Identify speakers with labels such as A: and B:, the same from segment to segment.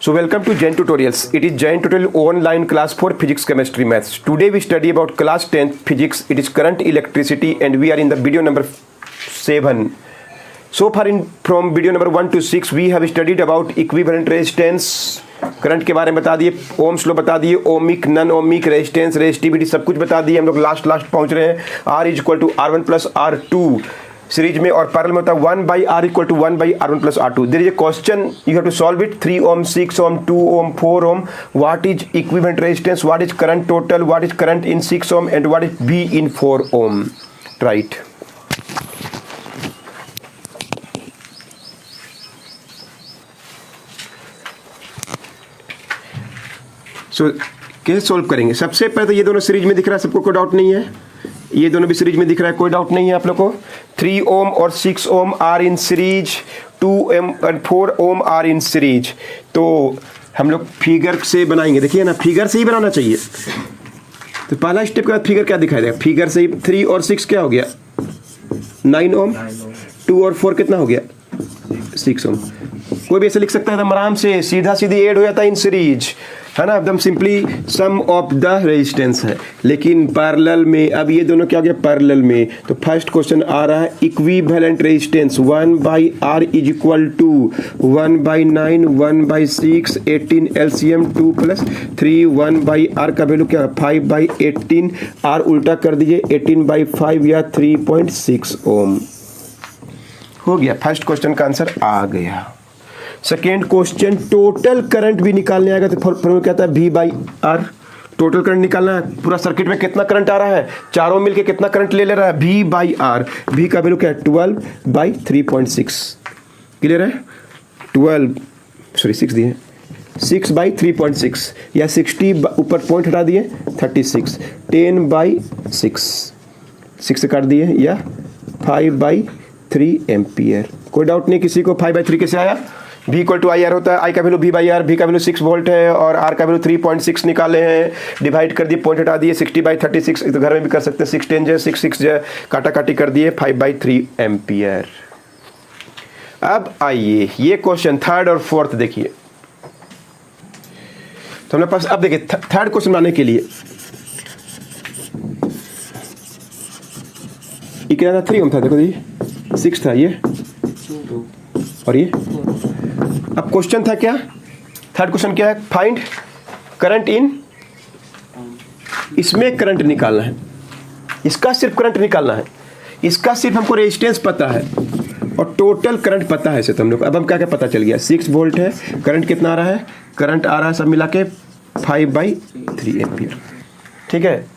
A: So welcome to Jain Tutorials. It is Jain Tutorial online class for physics, chemistry, maths. Today we study about class 10th physics. It is current, electricity, and we are in the video number 7. So far from video number 1 to 6 we have studied about equivalent resistance. Current के बारे में बता दिए, Ohm's law बता दिए, ohmic non ohmic resistance resistivity सब कुछ बता दिए। हम लोग लास्ट पहुंच रहे हैं R is equal to R1 plus R2 series में, और पैरेलल में होता है 1/R equal to 1/R1 plus R2। There is a question, you have to solve it. 3 ohm, 6 ohm, 2 ohm, 4 ohm. What is equivalent resistance, what is current total, what is current in 6 ohm and what is V in 4 ohm. Right, so कैसे solve करेंगे? सबसे पहले तो ये दोनों series में दिख रहा है, सबको कोई डाउट नहीं है। ये दोनों भी सीरीज में दिख रहा है, कोई डाउट नहीं है आप लोग को। 3 ओम और 6 ओम आर इन सीरीज, 2 ओम और 4 ओम आर इन सीरीज। तो हम लोग फिगर से बनाएंगे, देखिए ना, फिगर से ही बनाना चाहिए। तो पहला स्टेप के बाद फिगर क्या दिखाई देगा? फिगर से ही 3 और 6 क्या हो गया? 9 ओम। 2 और 4 कितना हो गया? 6 ओम। कोई भी ऐसे लिख सकता है एकदम आराम से, सीधा सीधी ऐड हो जाता है इन सीरीज, है ना, एकदम simply some of the resistance है। लेकिन पैरेलल में अब ये दोनों क्या हो गया? पैरेलल में। तो फर्स्ट क्वेश्चन आ रहा है equivalent resistance 1/R is equal to 1/9 1/6 18 LCM 2 + 3 1/R का वैल्यू क्या है? 5/18। R उल्टा कर दीजिए, 18/5 या 3.6 ओम। हो गया, फर्स्ट क्वेश्चन का आंसर आ गया। सेकेंड क्वेश्चन, टोटल करंट भी निकालने आएगा तो फॉर्मूला क्या आता है? V/R। टोटल करंट निकालना है, पूरा सर्किट में कितना करंट आ रहा है, चारों मिलके कितना करंट ले रहा है? V/R। V का वैल्यू क्या है? 12/3.6। क्लियर है? 6 दिए, 6/3.6 या 60 ऊपर पॉइंट हटा दिए 36, 10/6 6 से काट दिए, या 5/3 एम्पियर। कोई डाउट नहीं किसी को? 5/3 कैसे आया? V इक्वल टू IR होता है, I का वैल्यू V/R, V का वैल्यू 6 वोल्ट है और R का वैल्यू 3.6 निकाले हैं, डिवाइड कर दिए, पॉइंट हटा दिए, 60/36। तो घर में भी कर सकते हैं, 6 10 जो 6 6 जो काटा काटी कर दिए, 5/3 एम्पियर। अब आइए ये क्वेश्चन थर्ड और फोर्थ देखिए। तो हमारे पास अब देखिए थर्ड क्वेश्चन बनाने के लिए ये क्या था? 3 ओम था, देखो जी 6 था ये, और ये अब क्वेश्चन था क्या? थर्ड क्वेश्चन क्या है? फाइंड करंट इन, इसमें करंट निकालना है, इसका सिर्फ करंट निकालना है, इसका सिर्फ हमको रेजिस्टेंस पता है और टोटल करंट पता है। तो हम लोग अब हम क्या क्या पता चल गया? 6 वोल्ट है, करंट कितना आ रहा है? करंट आ रहा है सब मिला के 5/3 एम्पियर। ठीक है,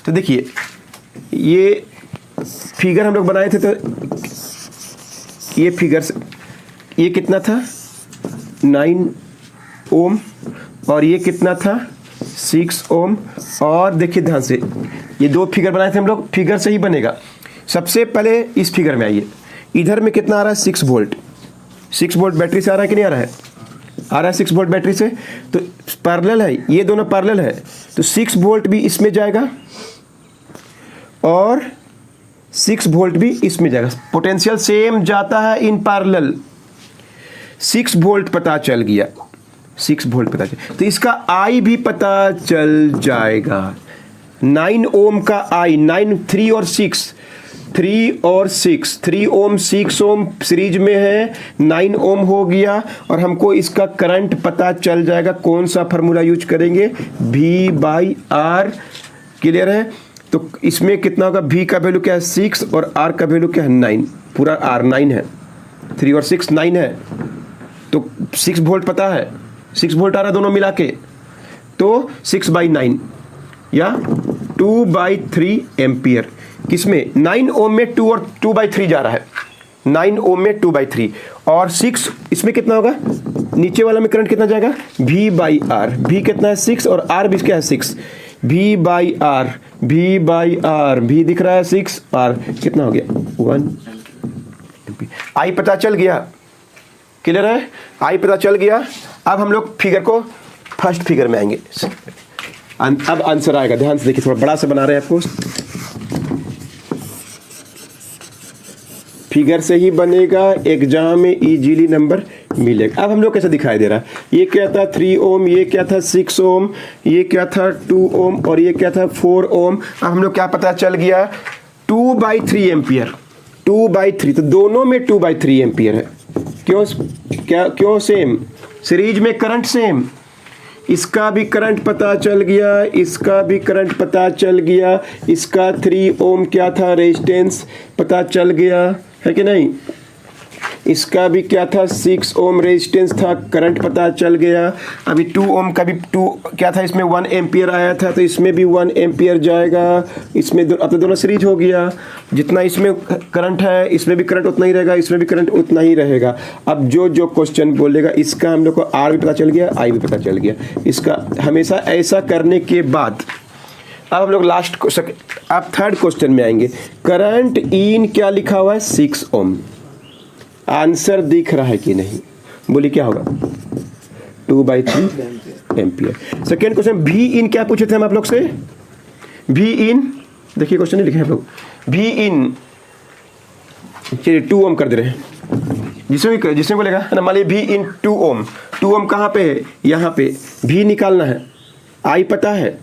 A: तो देखिए ये फिगर हम लोग बनाए थे, तो ये फिगर से ये कितना था? 9 ओम, और ये कितना था? 6 ओम। और देखिए ध्यान से, ये दो फिगर बनाए थे हम लोग, फिगर से ही बनेगा। सबसे पहले इस फिगर में आइए, इधर में कितना आ रहा है? 6 वोल्ट। 6 वोल्ट बैटरी से आ रहा है कि नहीं आ रहा है? आ रहा है 6 वोल्ट बैटरी से। तो पैरेलल है, ये दोनों पैरेलल है, तो 6 वोल्ट भी इसमें जाएगा और 6 वोल्ट भी इसमें जाएगा। पोटेंशियल सेम जाता है इन पैरेलल। 6 वोल्ट पता चल गया, 6 वोल्ट पता चल, तो इसका I भी पता चल जाएगा। 9 ओम का I, 9 3 और 6, 3 और 6, 3 ओम 6 ओम सीरीज में है, 9 ओम हो गया, और हमको इसका करंट पता चल जाएगा। कौन सा फार्मूला यूज करेंगे? V/R। क्लियर है? तो इसमें कितना होगा? V का वैल्यू क्या है? 6, और R का वैल्यू क्या है? 9। पूरा R 9 है, 3 और 6 9 है, तो 6 वोल्ट पता है, 6 वोल्ट आ रहा है दोनों मिला के, तो 6/9 या 2/3 एम्पियर। किसमें? 9 ओम में 2 और 2/3 जा रहा है, 9 ओम में 2/3, और 6 इसमें कितना होगा? नीचे वाला में करंट कितना जाएगा? V/R। V कितना है? 6, और R भी क्या है? 6। V/R, V/R, V दिख रहा है 6, R कितना हो गया? 1। I पता चल गया। क्लियर है? I पता चल गया। अब हम लोग फिगर को फर्स्ट फिगर में आएंगे, अब आंसर आएगा। ध्यान से देखिए, थोड़ा बड़ा से बना रहे हैं आपको। फिगर से ही बनेगा, एग्जाम में इजीली नंबर मिलेगा। अब हम लोग कैसे दिखाई दे रहा है, ये क्या था 3 ओम, ये क्या था 6 ओम, ये क्या था 2 ओम और ये क्या था 4 ओम। अब हम लोग क्या पता चल गया 2/3 एम्पियर, 2/3, तो दोनों में 2/3 एम्पियर है। क्यों सेम, सीरीज में करंट सेम, इसका भी करंट पता चल गया, इसका भी करंट पता चल गया, इसका 3 ओम क्या था रेजिस्टेंस पता चल गया है कि नहीं, इसका भी क्या था 6 ओम रेजिस्टेंस था, करंट पता चल गया। अभी 2 ओम का भी 2 क्या था, इसमें 1 एम्पियर आया था तो इसमें भी 1 एम्पियर जाएगा, इसमें अब तो दोनों सीरीज हो गया, जितना इसमें करंट है इसमें भी करंट उतना ही रहेगा, इसमें भी करंट उतना ही रहेगा। अब जो क्वेश्चन बोलेगा इसका हम लोग को आर भी पता चल गया, आई भी पता चल गया। इसका हमेशा ऐसा करने के बाद अब हम लोग अब थर्ड क्वेश्चन में आएंगे। करंट इन क्या लिखा हुआ है 6 ओम, आंसर दिख रहा है कि नहीं, बोलिए क्या होगा 2/3 एम्पियर। सेकेंड क्वेश्चन भी इन क्या पूछे थे हम आप लोग से, भी इन देखिए क्वेश्चन नहीं लिखे हम लोग, भी इन चलिए 2 ओम कर दे रहे हैं, जिसमें बोलेगा ना मान लीजिए भी इन 2 ओम, 2 ओम कहाँ पे है, यहाँ पे भी निकालना है, आई पता है,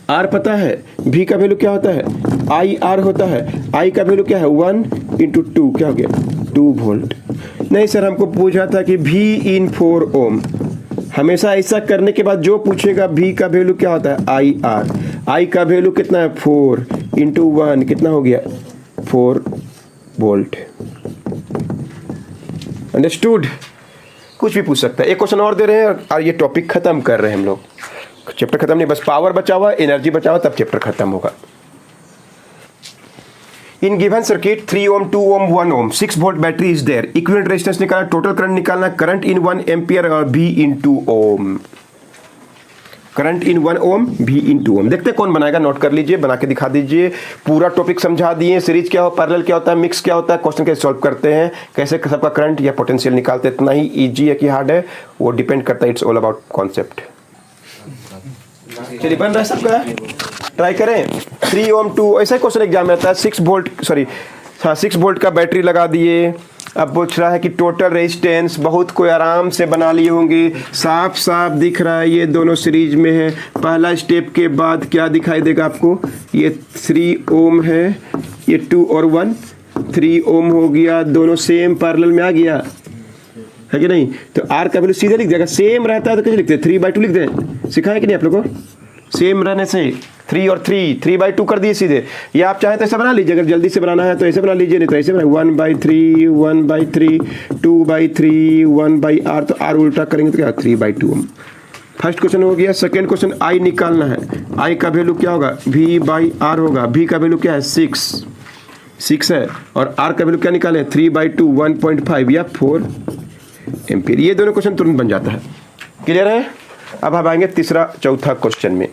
A: आर पता है, भी का वैल्यू क्या होता है आई आर होता है, आई का वैल्यू क्या है 1 × 2 क्या हो गया 2 वोल्ट। नहीं सर हमको पूछा था कि भी इन 4 ओम, हमेशा ऐसा करने के बाद जो पूछेगा भी का वैल्यू क्या होता है आई आर, आई का वैल्यू कितना है 4 × 1 कितना हो गया 4 वोल्ट। अंडरस्टूड, कुछ भी पूछ सकता है। एक क्वेश्चन और दे रहे हैं और ये टॉपिक खत्म कर रहे हैं हम लोग, चैप्टर खत्म नहीं, बस पावर बचा हुआ, एनर्जी बचा हुआ, तब चैप्टर खत्म होगा। In given circuit 3 ohm 2 ohm 1 ohm 6 volt battery is there, equivalent resistance निकालना, टोटल करंट निकालना, करंट इन 1 एम्पियर और भी इन 2 ओम, करंट इन 1 ओम भी इन 2 ओम। देखते हैं कौन बनाएगा, नोट कर लीजिए, बना के दिखा दीजिए। पूरा टॉपिक समझा दिए, सीरीज क्या हो, पैरेलल क्या होता है, मिक्स क्या होता है, क्वेश्चन कैसे सॉल्व करते हैं, कैसे सबका करंट या पोटेंशियल निकालते हैं। इतना ही इजी है कि हार्ड है वो डिपेंड करता है, इट्स ऑल अबाउट कॉन्सेप्ट। चलिए बन रहा है सबका, ट्राई करें। 3 ओम 2 ऐसा क्वेश्चन एग्जाम में आता है, 6 वोल्ट का बैटरी लगा दिए। अब पूछ रहा है कि टोटल रेजिस्टेंस, बहुत कोई आराम से बना लिए होंगे, साफ साफ दिख रहा है ये दोनों सीरीज में है। पहला स्टेप के बाद क्या दिखाई देगा आपको, ये 3 ओम है, ये 2 और 1 3 ओम हो गया, दोनों सेम पैरेलल में आ गया है कि नहीं। तो आर का वैल्यू सीधे लिख देगा, सेम रहता है तो कैसे लिखते हैं 3/2 लिख दें, सिखाया कि नहीं आप लोगों को, सेम रहने से 3 और 3/2 कर दिए सीधे। या आप चाहें तो ऐसा बना लीजिए, अगर जल्दी से बनाना है तो ऐसे बना लीजिए, नहीं तो ऐसे बना 1/3 1/3 2/3 1/r, तो आर उल्टा करेंगे तो क्या 3/2 फर्स्ट क्वेश्चन हो गया। सेकेंड क्वेश्चन आई निकालना है, आई का वैल्यू क्या होगा V/R होगा, V का वैल्यू क्या है 6 है, और R का वैल्यू क्या निकाले 3/2 1.5 या 4 एम्पियर। ये दोनों क्वेश्चन तुरंत बन जाता है, क्लियर है। अब हम आएंगे चौथा क्वेश्चन में।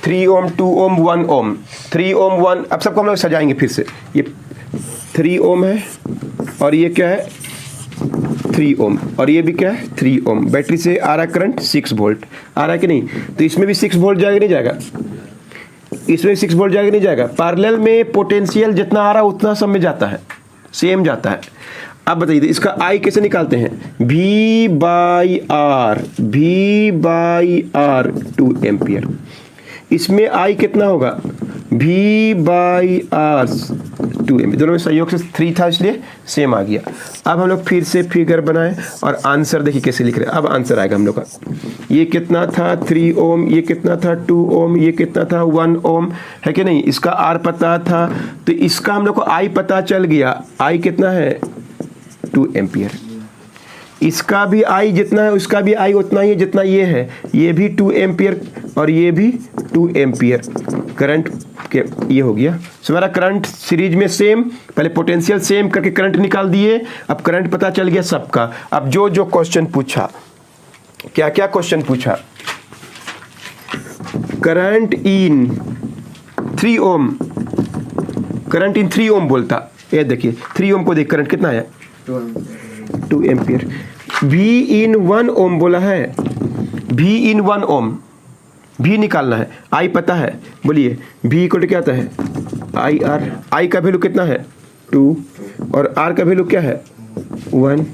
A: थ्री ओम 2 ओम 1 ओम 3 ओम 1, अब सबको हम लोग सजाएंगे फिर से। ये 3 ओम है और ये क्या है 3 ओम और ये भी क्या है 3 ओम। बैटरी से आ रहा करंट 6 वोल्ट आ रहा है कि नहीं, तो इसमें भी 6 वोल्ट जाएगा नहीं जाएगा, इसमें 6 वोल्ट जाएगा नहीं जाएगा। पैरेलल में पोटेंशियल जितना आ रहा है उतना सब में जाता है, सेम जाता है। अब बताइए इसका आई कैसे निकालते हैं, V/R 2 एम्पियर। इसमें आई कितना होगा V/R 2 एम्पियर, दोनों में संयोग से 3 था इसलिए सेम आ गया। अब हम लोग फिर से फिगर बनाएं और आंसर देखिए कैसे लिख रहे हैं। अब आंसर आएगा हम लोग का, ये कितना था 3 ओम, ये कितना था 2 ओम, ये कितना था 1 ओम, है कि नहीं। इसका आर पता था तो इसका हम लोग को आई पता चल गया, आई कितना है 2 एम्पियर। इसका भी आई जितना है उसका भी आई उतना ही है जितना ये है, ये भी 2 एम्पियर और ये भी 2 एम्पियर। करंट के ये हो गया, हमारा करंट सीरीज में सेम, पहले पोटेंशियल सेम करके करंट निकाल दिए, अब करंट पता चल गया सबका। अब जो क्वेश्चन पूछा, क्या क्या क्वेश्चन पूछा, current in 3 Om, current in 3 ओम बोलता, ये देखिए 3 ओम को देख करंट कितना आया 2 एम्पियर। भी इन 1 ओम बोला है, भी इन 1 ओम, भी निकालना है, आई पता है, बोलिए भी इक्वल टू क्या आता है आई आर, आई का वैल्यू कितना है 2 और आर का वैल्यू क्या है 1।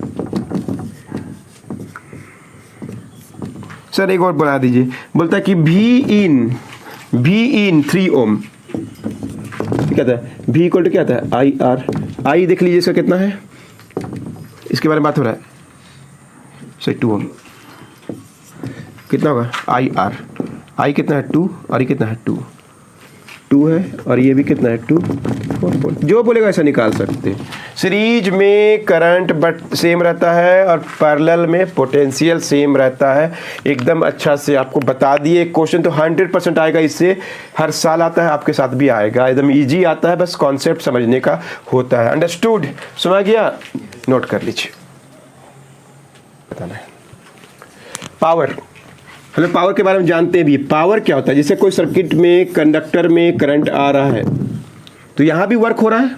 A: सर एक और बना दीजिए, बोलता है कि V इन 3 ओम कहता है, V इक्वल टू क्या आता है आई आर। आई देख लीजिए इसका कितना है, इसके बारे में बात हो रहा है सही 2 ओम, कितना होगा आई आर, आई कितना है 2 और ये कितना है 2 है और ये भी कितना है 2, जो बोलेगा ऐसा निकाल सकते हैं। सीरीज में करंट बट सेम रहता है और पैरेलल में पोटेंशियल सेम रहता है। एकदम अच्छा से आपको बता दिए, क्वेश्चन तो 100% आएगा, इससे हर साल आता है, आपके साथ भी आएगा, एकदम इजी आता है, बस कॉन्सेप्ट समझने का होता है। अंडरस्टूड, समझ गया, नोट कर लीजिए। बताना है पावर। हेलो, पावर के बारे में जानते हैं भी। पावर क्या होता है, जैसे कोई सर्किट में कंडक्टर में करंट आ रहा है तो यहां भी वर्क हो रहा है,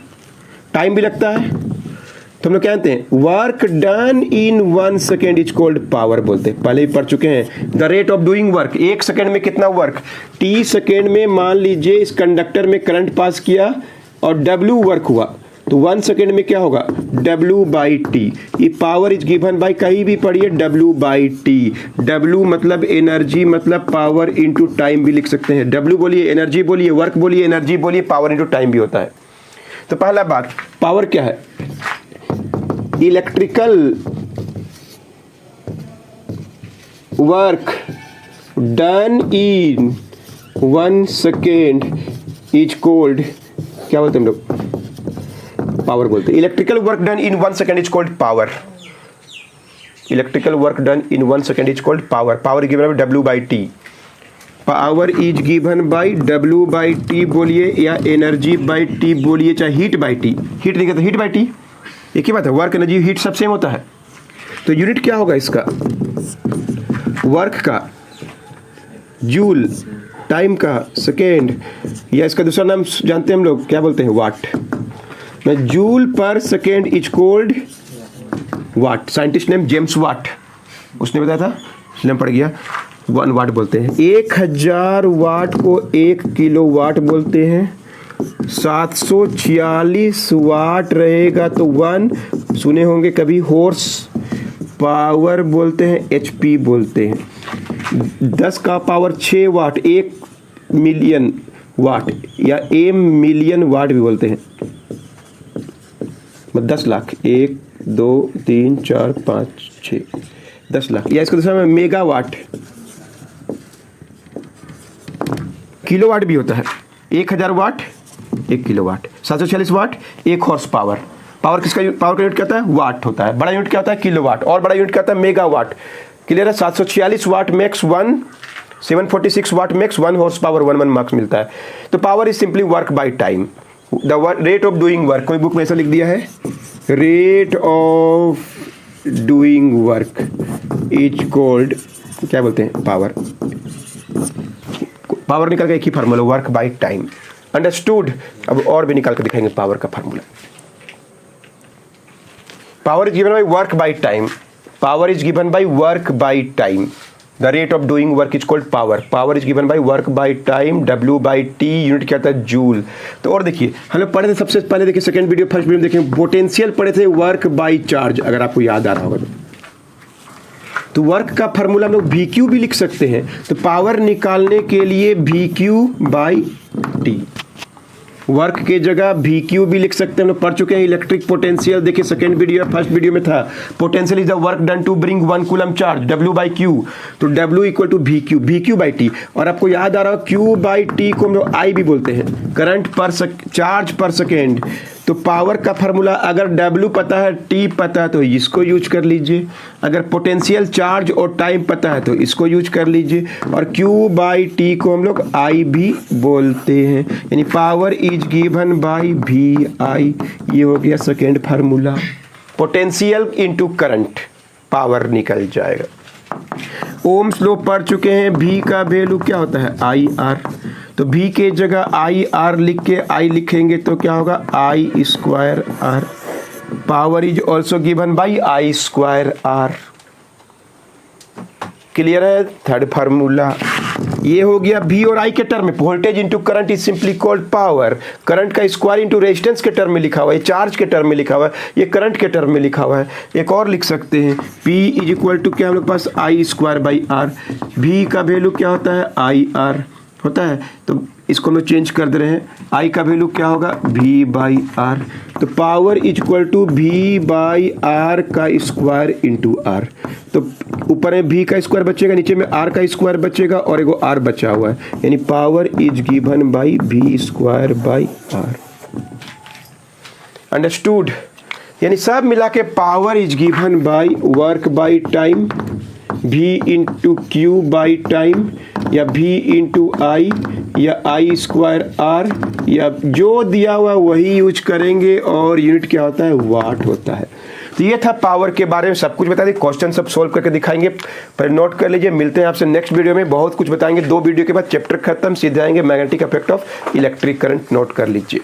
A: टाइम भी लगता है, तो हम लोग क्या जानते हैं work done in 1 second is called power बोलते हैं, पहले ही पढ़ चुके हैं। The rate of doing work, 1 second में कितना वर्क, t सेकेंड में मान लीजिए इस कंडक्टर में करंट पास किया और w वर्क हुआ, तो 1 सेकेंड में क्या होगा W बाई टी। ये पावर इज गिवन बाई, कहीं भी पढ़िए W बाई टी। W मतलब एनर्जी मतलब पावर इंटू टाइम भी लिख सकते हैं। W बोलिए एनर्जी बोलिए, वर्क बोलिए एनर्जी बोलिए, पावर इंटू टाइम भी होता है। तो पहला बात, पावर क्या है, electrical work done in 1 second is called, क्या बोलते हैं हम लोग, पावर बोलते हैं। Electrical work done in 1 second is called power. Electrical work done in 1 second is called power. Power given by W by T. Power is given by W by T बोलिए या energy by T बोलिए, चाहे heat by T. Heat नहीं कहते, heat by T एक ही बात है, work energy heat सब सेम होता है। तो यूनिट क्या होगा इसका, वर्क का जूल, टाइम का सेकेंड, या इसका दूसरा नाम जानते हैं हम लोग क्या बोलते हैं वाट। जूल पर second is called watt. Scientist name James Watt, उसने बताया था, इसलिए पड़ गया 1 वाट बोलते हैं। 1000 वाट को 1 किलो वाट बोलते हैं। 746 वाट रहेगा तो 1 सुने होंगे कभी हॉर्स पावर बोलते हैं, HP बोलते हैं। 10 का पावर 6 वाट 1 मिलियन वाट या m मिलियन वाट भी बोलते हैं, 10 लाख, 1 2 3 4 5 6 10 लाख, या इसको दूसरा में मेगावाट, किलोवाट भी होता है। 1000 वाट 1 किलोवाट, 746 वाट 1 हॉर्स पावर। पावर किसका, पावर का यूनिट क्या होता है वाट होता है, बड़ा यूनिट क्या होता है किलोवाट, और बड़ा यूनिट क्या होता है मेगावाट। क्लियर है, 746 watt max 1, 746 watt max 1 horse power 1 marks मिलता है। तो power is simply work by time, the rate of doing work. कोई बुक में ऐसा लिख दिया है, rate of doing work is called, क्या बोलते हैं पावर। पावर निकल का एक ही formula, work by time. Understood. अब और भी निकाल कर दिखाएंगे पावर का formula. Power is given by work by time. Power is given by work by time. The rate of doing work is called power. Power is given by work by time, W by T, unit क्या होता है joule. तो और देखिए हम लोग पढ़े थे सबसे पहले, देखिए सेकंड वीडियो फर्स्ट वीडियो में देखें, पोटेंशियल पढ़े थे वर्क बाई चार्ज, अगर आपको याद आ रहा होगा तो वर्क का फार्मूला हम लोग VQ भी लिख सकते हैं। तो पावर निकालने के लिए VQ बाई टी, वर्क के जगह VQ भी लिख सकते हैं, हम लोग पढ़ चुके हैं। इलेक्ट्रिक पोटेंशियल देखिए सेकंड वीडियो फर्स्ट वीडियो में था, potential is the work done to bring 1 coulomb charge, W by Q। तो W equal to VQ by T. और आपको याद आ रहा हो Q बाई टी को हम लोग I भी बोलते हैं, करंट पर चार्ज पर सेकेंड। तो पावर का फार्मूला अगर W पता है T पता है तो इसको यूज कर लीजिए, अगर पोटेंशियल चार्ज और टाइम पता है तो इसको यूज कर लीजिए, और Q बाई टी को हम लोग I भी बोलते हैं, यानी power is given by VI। ये हो गया second formula, potential into current, power निकल जाएगा। ओम्स लॉ पढ़ चुके हैं, V का वैल्यू क्या होता है IR। तो V के जगह IR लिख के I लिखेंगे तो क्या होगा I square R। Power is also given by I square R। Clear है, थर्ड फार्मूला। ये हो गया V और I के टर्म में। Voltage into current is simply called power. Current का स्क्वायर इंटू रेजिस्टेंस के टर्म में लिखा हुआ है, चार्ज के टर्म में लिखा हुआ है, ये करंट के टर्म में लिखा हुआ है। एक और लिख सकते हैं P इज इक्वल टू क्या हम लोग पास I square by R. V का वैल्यू क्या होता है आई आर होता है, तो इसको हम लोग चेंज कर दे रहे हैं। I का वैल्यू क्या होगा V बाई आर। तो power is equal to V by R का स्क्वायर इंटू आर। तो ऊपर में V का स्क्वायर बचेगा, नीचे में R का स्क्वायर बचेगा और एगो R बचा हुआ है, यानी power is given by V square by R. Understood? यानी सब मिला के power is given by work by time, V into Q by time, या V इंटू आई, या आई स्क्वायर आर, या जो दिया हुआ वही यूज करेंगे और यूनिट क्या होता है वाट होता है। तो ये था पावर के बारे में सब कुछ बता दें। क्वेश्चन सब सोल्व करके दिखाएंगे, पर नोट कर लीजिए। मिलते हैं आपसे नेक्स्ट वीडियो में, बहुत कुछ बताएंगे। 2 वीडियो के बाद चैप्टर खत्म, सीधे आएंगे magnetic effect of electric current. Note कर लीजिए।